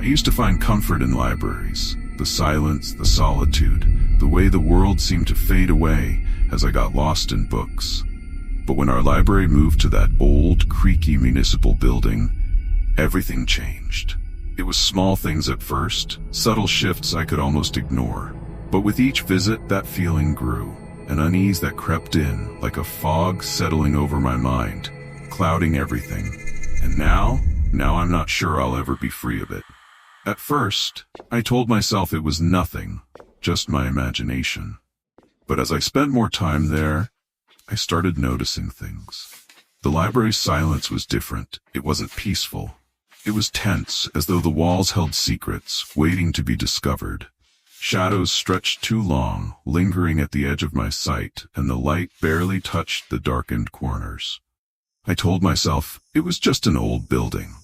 I used to find comfort in libraries, the silence, the solitude, the way the world seemed to fade away as I got lost in books. But when our library moved to that old, creaky municipal building, everything changed. It was small things at first, subtle shifts I could almost ignore. But with each visit, that feeling grew, an unease that crept in, like a fog settling over my mind, clouding everything. And now I'm not sure I'll ever be free of it. At first, I told myself it was nothing, just my imagination. But as I spent more time there, I started noticing things. The library's silence was different. It wasn't peaceful. It was tense, as though the walls held secrets, waiting to be discovered. Shadows stretched too long, lingering at the edge of my sight, and the light barely touched the darkened corners. I told myself it was just an old building.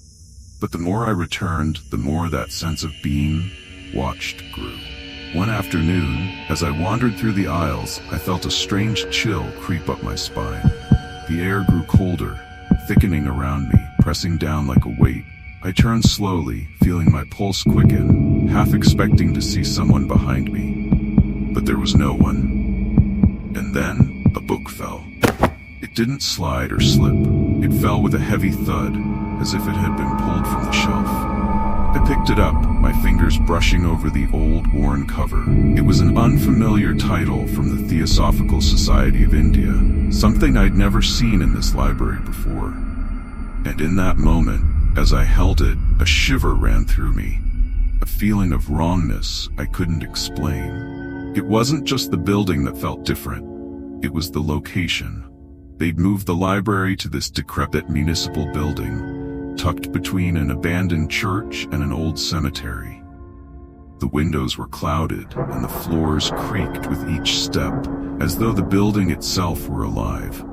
But the more I returned, the more that sense of being watched grew. One afternoon, as I wandered through the aisles, I felt a strange chill creep up my spine. The air grew colder, thickening around me, pressing down like a weight. I turned slowly, feeling my pulse quicken, half expecting to see someone behind me. But there was no one. And then, a book fell. It didn't slide or slip. It fell with a heavy thud, as if it had been pulled from the shelf. I picked it up, my fingers brushing over the old, worn cover. It was an unfamiliar title from the Theosophical Society of India, something I'd never seen in this library before. And in that moment, as I held it, a shiver ran through me, a feeling of wrongness I couldn't explain. It wasn't just the building that felt different, it was the location. They'd moved the library to this decrepit municipal building, tucked between an abandoned church and an old cemetery. The windows were clouded, and the floors creaked with each step, as though the building itself were alive,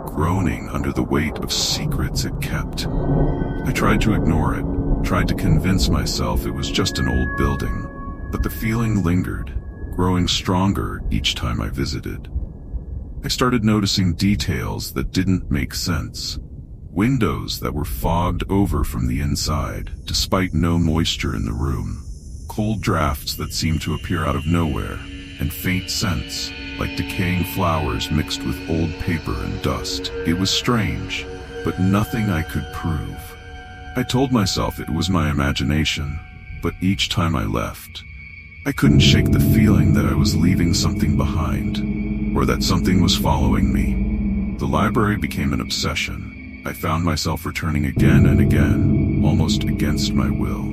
groaning under the weight of secrets it kept. I tried to ignore it, tried to convince myself it was just an old building, but the feeling lingered, growing stronger each time I visited. I started noticing details that didn't make sense. Windows that were fogged over from the inside, despite no moisture in the room. Cold drafts that seemed to appear out of nowhere, and faint scents, like decaying flowers mixed with old paper and dust. It was strange, but nothing I could prove. I told myself it was my imagination, but each time I left, I couldn't shake the feeling that I was leaving something behind, or that something was following me. The library became an obsession. I found myself returning again and again, almost against my will.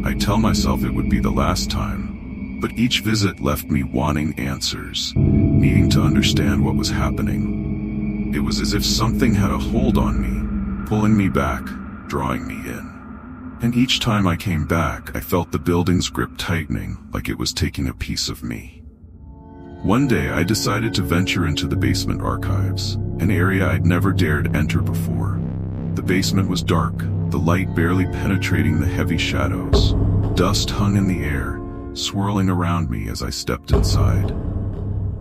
I tell myself it would be the last time, but each visit left me wanting answers, needing to understand what was happening. It was as if something had a hold on me, pulling me back, drawing me in. And each time I came back, I felt the building's grip tightening, like it was taking a piece of me. One day I decided to venture into the basement archives, an area I'd never dared enter before. The basement was dark, the light barely penetrating the heavy shadows. Dust hung in the air, swirling around me as I stepped inside.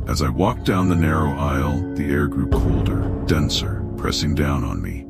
As I walked down the narrow aisle, the air grew colder, denser, pressing down on me.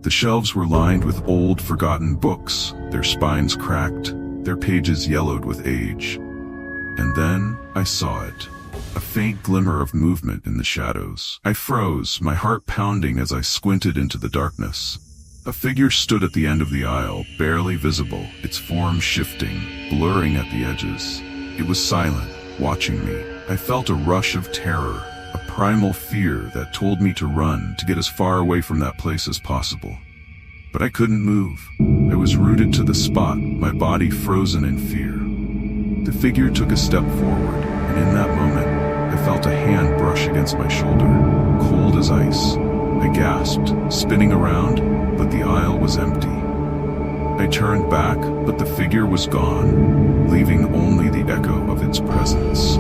The shelves were lined with old, forgotten books, their spines cracked, their pages yellowed with age. And then I saw it. A faint glimmer of movement in the shadows. I froze, my heart pounding as I squinted into the darkness. A figure stood at the end of the aisle, barely visible, its form shifting, blurring at the edges. It was silent, watching me. I felt a rush of terror, a primal fear that told me to run, to get as far away from that place as possible. But I couldn't move. I was rooted to the spot, my body frozen in fear. The figure took a step forward, and in that moment, I felt a hand brush against my shoulder, cold as ice. I gasped, spinning around, but the aisle was empty. I turned back, but the figure was gone, leaving only the echo of its presence.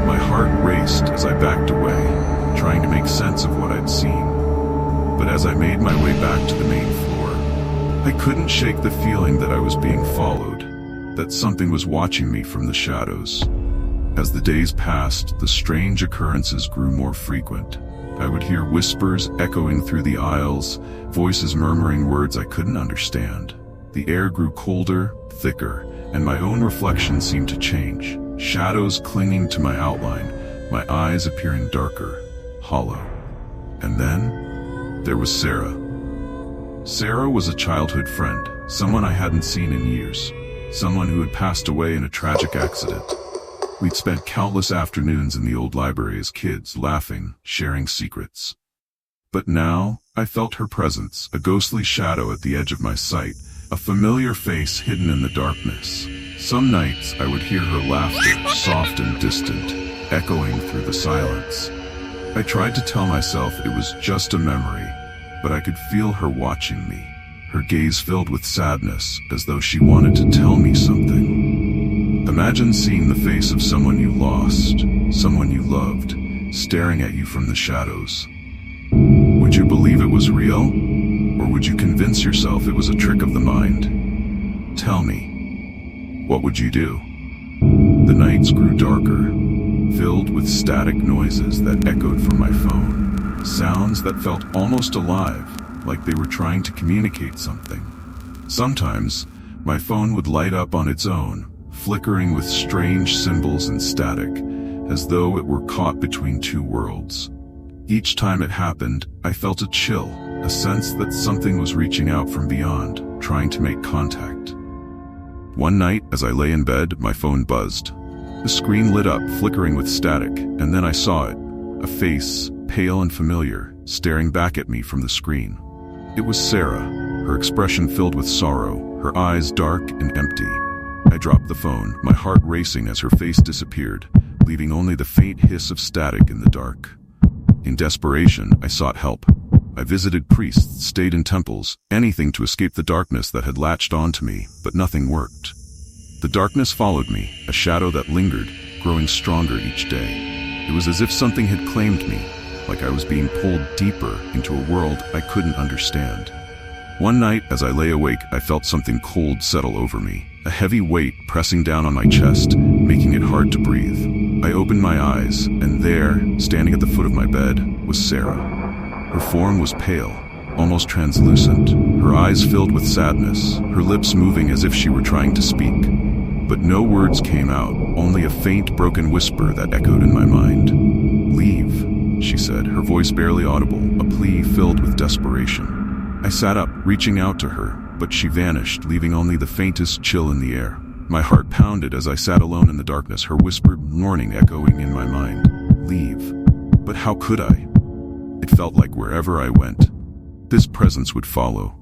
My heart raced as I backed away, trying to make sense of what I'd seen. But as I made my way back to the main floor, I couldn't shake the feeling that I was being followed, that something was watching me from the shadows. As the days passed, the strange occurrences grew more frequent. I would hear whispers echoing through the aisles, voices murmuring words I couldn't understand. The air grew colder, thicker, and my own reflection seemed to change. Shadows clinging to my outline, my eyes appearing darker, hollow. And then, there was Sarah. Sarah was a childhood friend, someone I hadn't seen in years, someone who had passed away in a tragic accident. We'd spent countless afternoons in the old library as kids, laughing, sharing secrets. But now, I felt her presence, a ghostly shadow at the edge of my sight, a familiar face hidden in the darkness. Some nights I would hear her laughter, soft and distant, echoing through the silence. I tried to tell myself it was just a memory, but I could feel her watching me, her gaze filled with sadness, as though she wanted to tell me something. Imagine seeing the face of someone you lost, someone you loved, staring at you from the shadows. Would you believe it was real? Or would you convince yourself it was a trick of the mind? Tell me, what would you do? The nights grew darker, filled with static noises that echoed from my phone, sounds that felt almost alive, like they were trying to communicate something. Sometimes, my phone would light up on its own, flickering with strange symbols and static, as though it were caught between two worlds. Each time it happened, I felt a chill, a sense that something was reaching out from beyond, trying to make contact. One night, as I lay in bed, my phone buzzed. The screen lit up, flickering with static, and then I saw it, a face, pale and familiar, staring back at me from the screen. It was Sarah, her expression filled with sorrow, her eyes dark and empty. I dropped the phone, my heart racing as her face disappeared, leaving only the faint hiss of static in the dark. In desperation, I sought help. I visited priests, stayed in temples, anything to escape the darkness that had latched onto me, but nothing worked. The darkness followed me, a shadow that lingered, growing stronger each day. It was as if something had claimed me, like I was being pulled deeper into a world I couldn't understand. One night, as I lay awake, I felt something cold settle over me, a heavy weight pressing down on my chest, making it hard to breathe. I opened my eyes, and there, standing at the foot of my bed, was Sarah. Her form was pale, almost translucent, her eyes filled with sadness, her lips moving as if she were trying to speak. But no words came out, only a faint, broken whisper that echoed in my mind. "Leave," she said, her voice barely audible, a plea filled with desperation. I sat up, reaching out to her, but she vanished, leaving only the faintest chill in the air. My heart pounded as I sat alone in the darkness, her whispered warning echoing in my mind. Leave. But how could I? It felt like wherever I went, this presence would follow.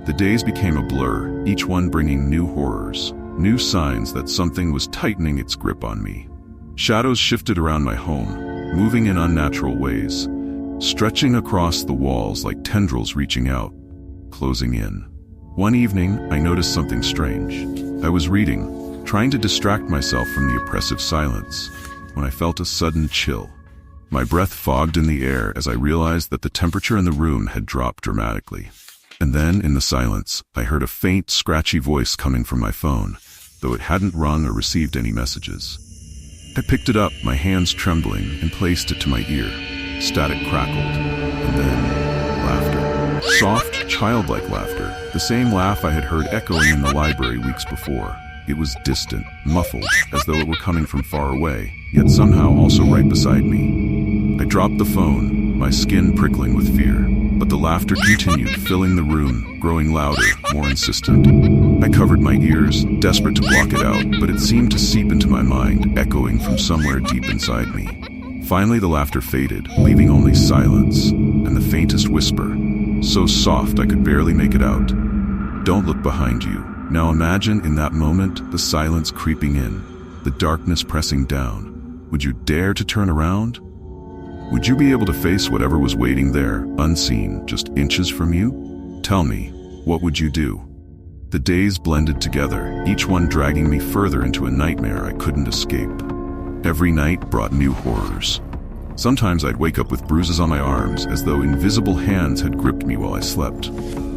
The days became a blur, each one bringing new horrors, new signs that something was tightening its grip on me. Shadows shifted around my home, moving in unnatural ways, stretching across the walls like tendrils reaching out, closing in. One evening, I noticed something strange. I was reading, trying to distract myself from the oppressive silence, when I felt a sudden chill. My breath fogged in the air as I realized that the temperature in the room had dropped dramatically. And then, in the silence, I heard a faint, scratchy voice coming from my phone, though it hadn't rung or received any messages. I picked it up, my hands trembling, and placed it to my ear. Static crackled, and then laughter. Soft, childlike laughter, the same laugh I had heard echoing in the library weeks before. It was distant, muffled, as though it were coming from far away, yet somehow also right beside me. I dropped the phone, my skin prickling with fear, but the laughter continued, filling the room, growing louder, more insistent. I covered my ears, desperate to block it out, but it seemed to seep into my mind, echoing from somewhere deep inside me. Finally, the laughter faded, leaving only silence, and the faintest whisper, so soft I could barely make it out. Don't look behind you. Now imagine in that moment the silence creeping in, the darkness pressing down. Would you dare to turn around? Would you be able to face whatever was waiting there, unseen, just inches from you? Tell me, what would you do? The days blended together, each one dragging me further into a nightmare I couldn't escape. Every night brought new horrors. Sometimes I'd wake up with bruises on my arms, as though invisible hands had gripped me while I slept.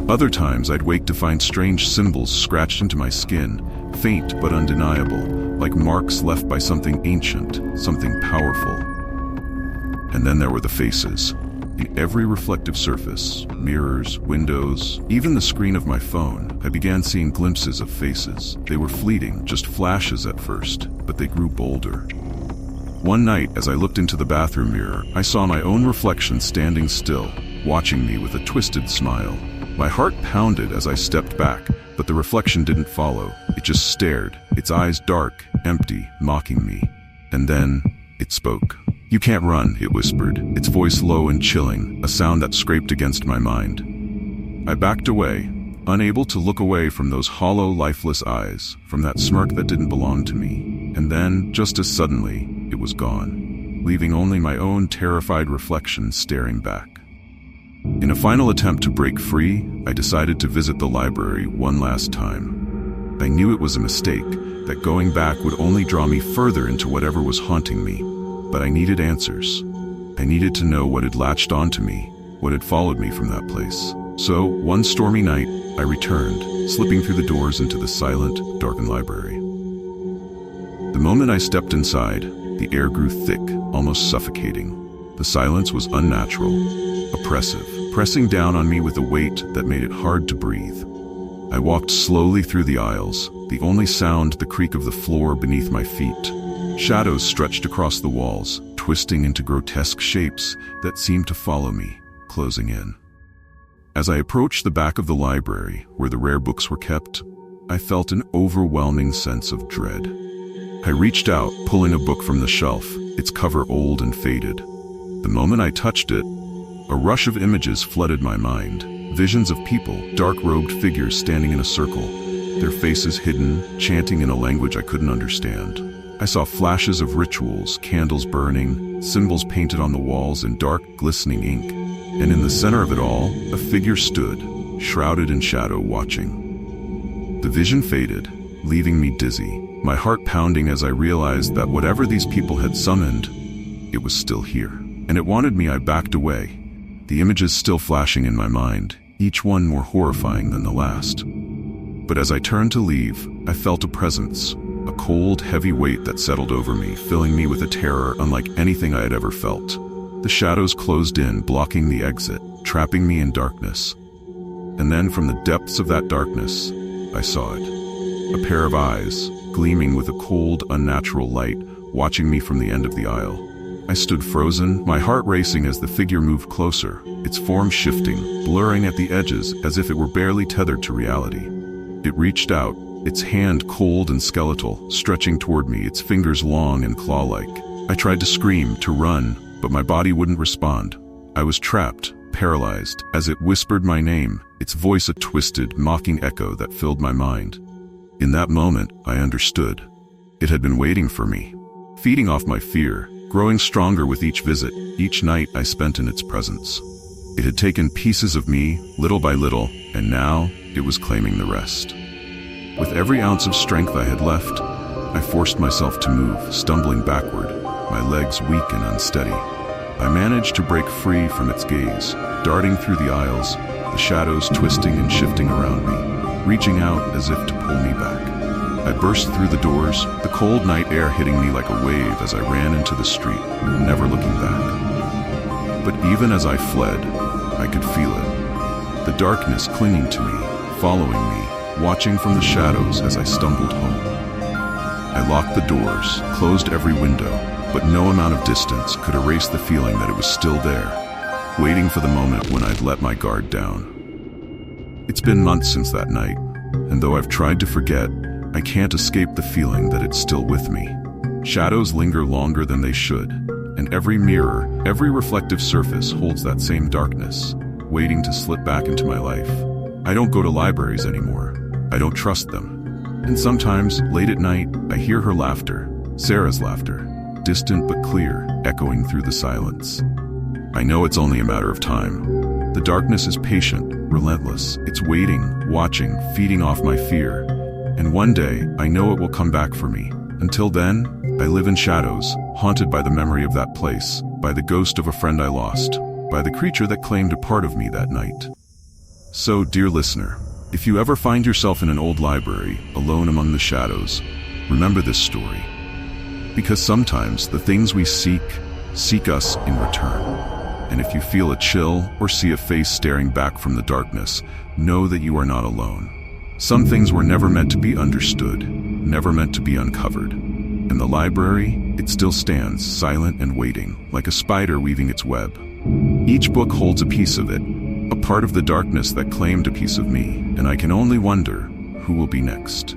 Other times I'd wake to find strange symbols scratched into my skin, faint but undeniable, like marks left by something ancient, something powerful. And then there were the faces. In every reflective surface, mirrors, windows, even the screen of my phone, I began seeing glimpses of faces. They were fleeting, just flashes at first, but they grew bolder. One night, as I looked into the bathroom mirror, I saw my own reflection standing still, watching me with a twisted smile. My heart pounded as I stepped back, but the reflection didn't follow. It just stared, its eyes dark, empty, mocking me. And then, it spoke. "You can't run," it whispered, its voice low and chilling, a sound that scraped against my mind. I backed away, unable to look away from those hollow, lifeless eyes, from that smirk that didn't belong to me. And then, just as suddenly, it was gone, leaving only my own terrified reflection staring back. In a final attempt to break free, I decided to visit the library one last time. I knew it was a mistake, that going back would only draw me further into whatever was haunting me. But I needed answers. I needed to know what had latched onto me, what had followed me from that place. So, one stormy night, I returned, slipping through the doors into the silent, darkened library. The moment I stepped inside, the air grew thick, almost suffocating. The silence was unnatural, oppressive, pressing down on me with a weight that made it hard to breathe. I walked slowly through the aisles, the only sound the creak of the floor beneath my feet. Shadows stretched across the walls, twisting into grotesque shapes that seemed to follow me, closing in. As I approached the back of the library, where the rare books were kept, I felt an overwhelming sense of dread. I reached out, pulling a book from the shelf, its cover old and faded. The moment I touched it, a rush of images flooded my mind. Visions of people, dark-robed figures standing in a circle, their faces hidden, chanting in a language I couldn't understand. I saw flashes of rituals, candles burning, symbols painted on the walls in dark, glistening ink. And in the center of it all, a figure stood, shrouded in shadow, watching. The vision faded, leaving me dizzy, my heart pounding as I realized that whatever these people had summoned, it was still here. And it wanted me. I backed away, the images still flashing in my mind, each one more horrifying than the last. But as I turned to leave, I felt a presence, a cold, heavy weight that settled over me, filling me with a terror unlike anything I had ever felt. The shadows closed in, blocking the exit, trapping me in darkness. And then from the depths of that darkness, I saw it. A pair of eyes, gleaming with a cold, unnatural light, watching me from the end of the aisle. I stood frozen, my heart racing as the figure moved closer, its form shifting, blurring at the edges as if it were barely tethered to reality. It reached out, its hand cold and skeletal, stretching toward me, its fingers long and claw-like. I tried to scream, to run, but my body wouldn't respond. I was trapped, paralyzed, as it whispered my name, its voice a twisted, mocking echo that filled my mind. In that moment, I understood. It had been waiting for me, feeding off my fear, growing stronger with each visit, each night I spent in its presence. It had taken pieces of me, little by little, and now it was claiming the rest. With every ounce of strength I had left, I forced myself to move, stumbling backward, my legs weak and unsteady. I managed to break free from its gaze, darting through the aisles, the shadows twisting and shifting around me, reaching out as if to pull me back. I burst through the doors, the cold night air hitting me like a wave as I ran into the street, never looking back. But even as I fled, I could feel it. The darkness clinging to me, following me, watching from the shadows as I stumbled home. I locked the doors, closed every window, but no amount of distance could erase the feeling that it was still there, waiting for the moment when I'd let my guard down. It's been months since that night, and though I've tried to forget, I can't escape the feeling that it's still with me. Shadows linger longer than they should, and every mirror, every reflective surface holds that same darkness, waiting to slip back into my life. I don't go to libraries anymore. I don't trust them. And sometimes, late at night, I hear her laughter, Sarah's laughter, distant but clear, echoing through the silence. I know it's only a matter of time. The darkness is patient, relentless. It's waiting, watching, feeding off my fear. And one day, I know it will come back for me. Until then, I live in shadows, haunted by the memory of that place, by the ghost of a friend I lost, by the creature that claimed a part of me that night. So, dear listener, if you ever find yourself in an old library, alone among the shadows, remember this story. Because sometimes the things we seek us in return. And if you feel a chill or see a face staring back from the darkness, know that you are not alone. Some things were never meant to be understood, never meant to be uncovered. In the library, it still stands, silent and waiting, like a spider weaving its web. Each book holds a piece of it, a part of the darkness that claimed a piece of me, and I can only wonder who will be next.